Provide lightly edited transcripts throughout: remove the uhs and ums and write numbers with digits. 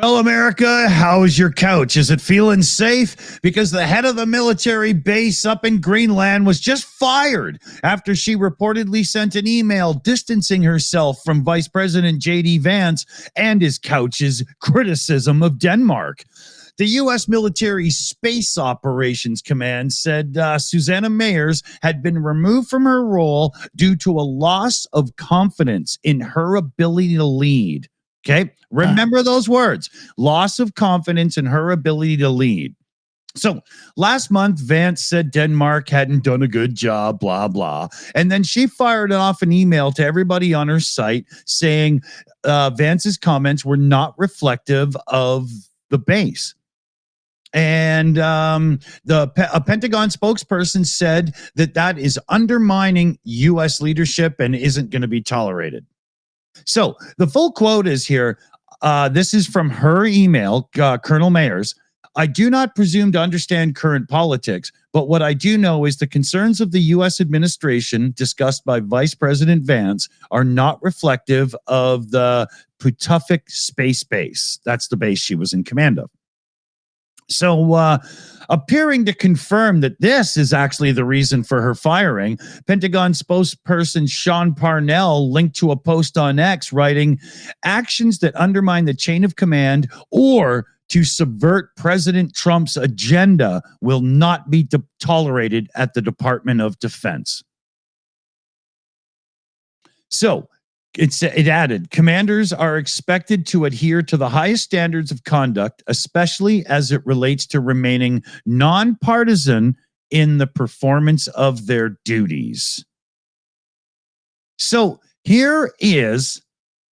Well, America, how's your couch? Is it feeling safe? Because the head of the military base up in Greenland was just fired after she reportedly sent an email distancing herself from Vice President J.D. Vance and his couch's criticism of Denmark. The U.S. Military Space Operations Command said Susanna Mayers had been removed from her role due to a loss of confidence in her ability to lead. Okay, remember those words: loss of confidence in her ability to lead. So last month, Vance said Denmark hadn't done a good job, blah, blah. And then she fired off an email to everybody on her site saying Vance's comments were not reflective of the base. And a Pentagon spokesperson said that is undermining U.S. leadership and isn't going to be tolerated. So the full quote is here. This is from her email, Colonel Mayers. I do not presume to understand current politics, but what I do know is the concerns of the U.S. administration discussed by Vice President Vance are not reflective of the Putufik Space Base. That's the base she was in command of. So, appearing to confirm that this is actually the reason for her firing, Pentagon spokesperson Sean Parnell linked to a post on X writing, actions that undermine the chain of command or to subvert President Trump's agenda will not be tolerated at the Department of Defense. So, it added, commanders are expected to adhere to the highest standards of conduct, especially as it relates to remaining nonpartisan in the performance of their duties. So here is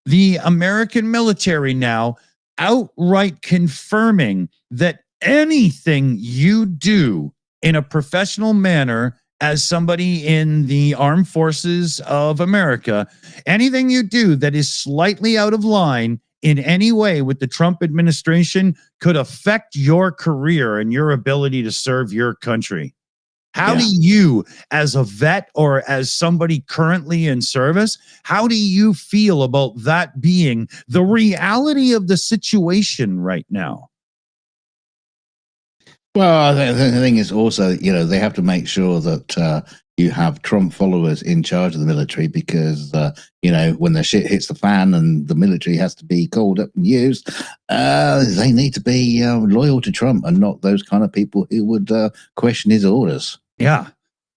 the American military now outright confirming that anything you do in a professional manner as somebody in the armed forces of America, anything you do that is slightly out of line in any way with the Trump administration could affect your career and your ability to serve your country. How do you, as a vet or as somebody currently in service, how do you feel about that being the reality of the situation right now? Well, the thing is also, they have to make sure that you have Trump followers in charge of the military because, when the shit hits the fan and the military has to be called up and used, they need to be loyal to Trump and not those kind of people who would question his orders. Yeah.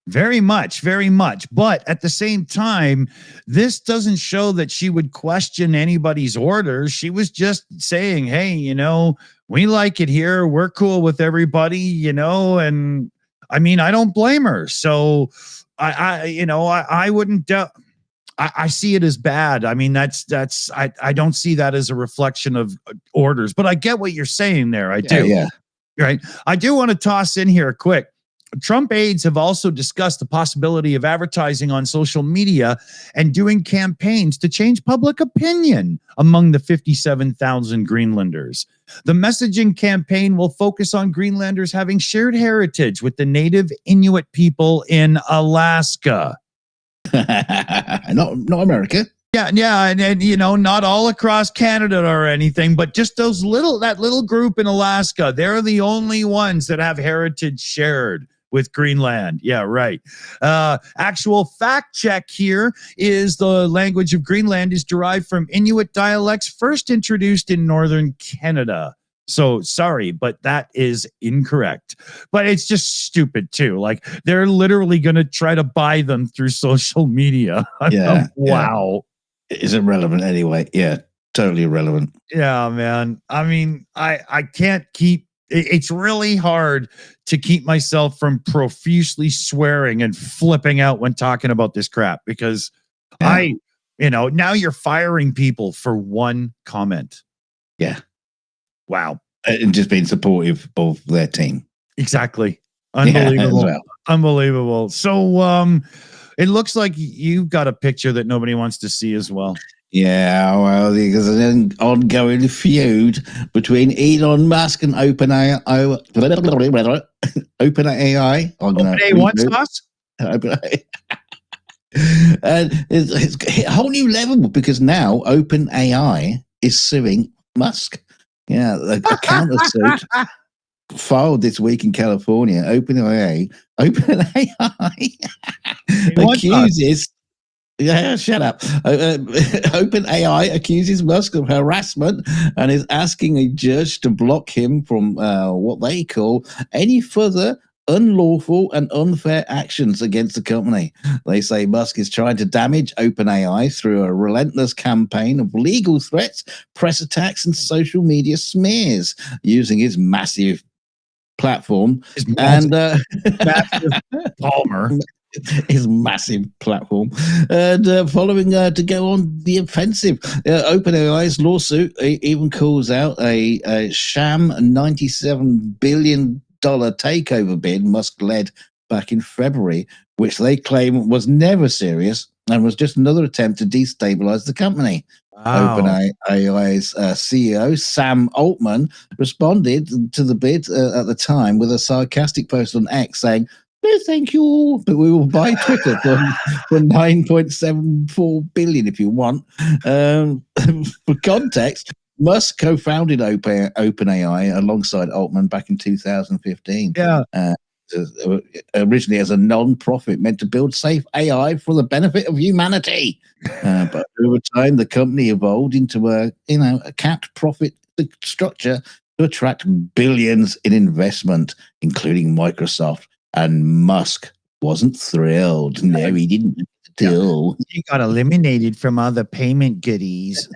Very much, very much. But at the same time, this doesn't show that she would question anybody's orders. She was just saying, hey, we like it here. We're cool with everybody, and I mean, I don't blame her. So I wouldn't, I see it as bad. I mean, I don't see that as a reflection of orders, but I get what you're saying there. I do. Yeah. Right. I do want to toss in here quick. Trump aides have also discussed the possibility of advertising on social media and doing campaigns to change public opinion among the 57,000 Greenlanders. The messaging campaign will focus on Greenlanders having shared heritage with the native Inuit people in Alaska. Not America. Yeah, and not all across Canada or anything, but just that little group in Alaska. They're the only ones that have heritage shared with Greenland. Yeah, right. Actual fact check here is the language of Greenland is derived from Inuit dialects first introduced in northern Canada. So sorry, but that is incorrect. But it's just stupid too. Like they're literally going to try to buy them through social media. Yeah. Wow. Yeah. It isn't relevant anyway. Yeah, totally irrelevant. Yeah, man. I mean, I can't keep. It's really hard to keep myself from profusely swearing and flipping out when talking about this crap because now you're firing people for one comment. Yeah. Wow. And just being supportive of their team. Exactly. Unbelievable. Yeah, well. Unbelievable. So it looks like you've got a picture that nobody wants to see as well. Yeah, well, there's an ongoing feud between Elon Musk and OpenAI. OpenAI. OpenAI what sauce? OpenAI. And it's hit a whole new level because now OpenAI is suing Musk Yeah, a countersuit filed this week in California. OpenAI accuses. Yeah, shut up. OpenAI accuses Musk of harassment and is asking a judge to block him from what they call any further unlawful and unfair actions against the company. They say Musk is trying to damage OpenAI through a relentless campaign of legal threats, press attacks, and social media smears using his massive platform Massive Palmer. His massive platform, and following to go on the offensive. OpenAI's lawsuit even calls out a sham $97 billion takeover bid Musk led back in February, which they claim was never serious and was just another attempt to destabilize the company. Wow. OpenAI's CEO, Sam Altman, responded to the bid at the time with a sarcastic post on X saying, "No, thank you, but we will buy Twitter for $9.74 billion if you want." For context, Musk co-founded OpenAI alongside Altman back in 2015. Yeah. Originally as a non-profit meant to build safe AI for the benefit of humanity. But over time, the company evolved into a capped profit structure to attract billions in investment, including Microsoft. And Musk wasn't thrilled. No, he didn't do. He got eliminated from all the payment goodies.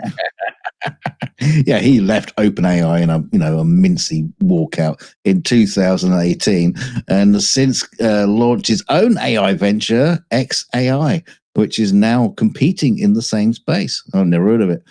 Yeah, he left OpenAI in a mincy walkout in 2018, and since launched his own AI venture, XAI, which is now competing in the same space. I've never heard of it.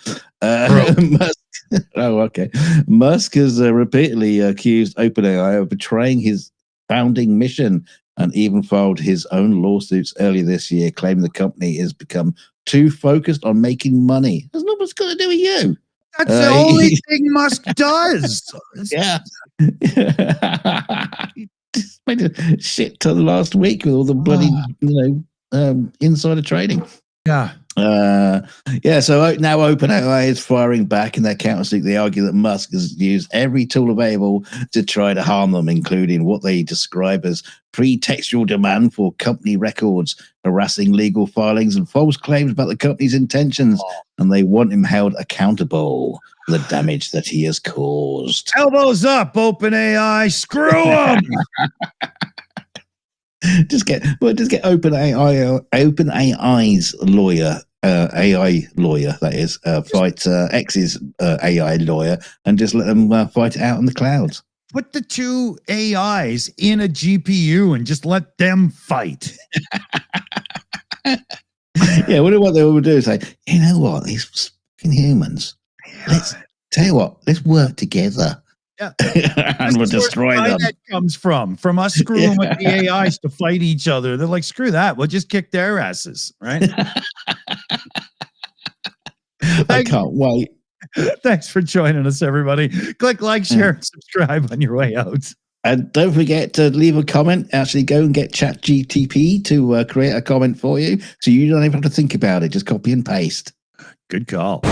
Musk has repeatedly accused OpenAI of betraying his founding mission and even filed his own lawsuits earlier this year, claiming the company has become too focused on making money. There's not much got to do with you. That's the only thing Musk does. Yeah. Just made a shit ton last week with all the bloody, insider trading. Yeah. So now OpenAI is firing back in their countersuit. They argue that Musk has used every tool available to try to harm them, including what they describe as pretextual demand for company records, harassing legal filings, and false claims about the company's intentions. And they want him held accountable for the damage that he has caused. Elbows up, OpenAI. Screw him. Just get OpenAI's lawyer, AI lawyer, that is, fight X's AI lawyer, and just let them fight it out in the clouds. Put the two AIs in a GPU and just let them fight. Yeah, what they will do is say, you know what, these fucking humans, let's work together. Yeah. And we'll destroy them. That comes from us screwing with the AIs to fight each other. They're like, screw that. We'll just kick their asses, right? I can't wait. Thanks for joining us, everybody. Click like, share, and subscribe on your way out. And don't forget to leave a comment. Actually, go and get ChatGTP to create a comment for you, so you don't even have to think about it. Just copy and paste. Good call.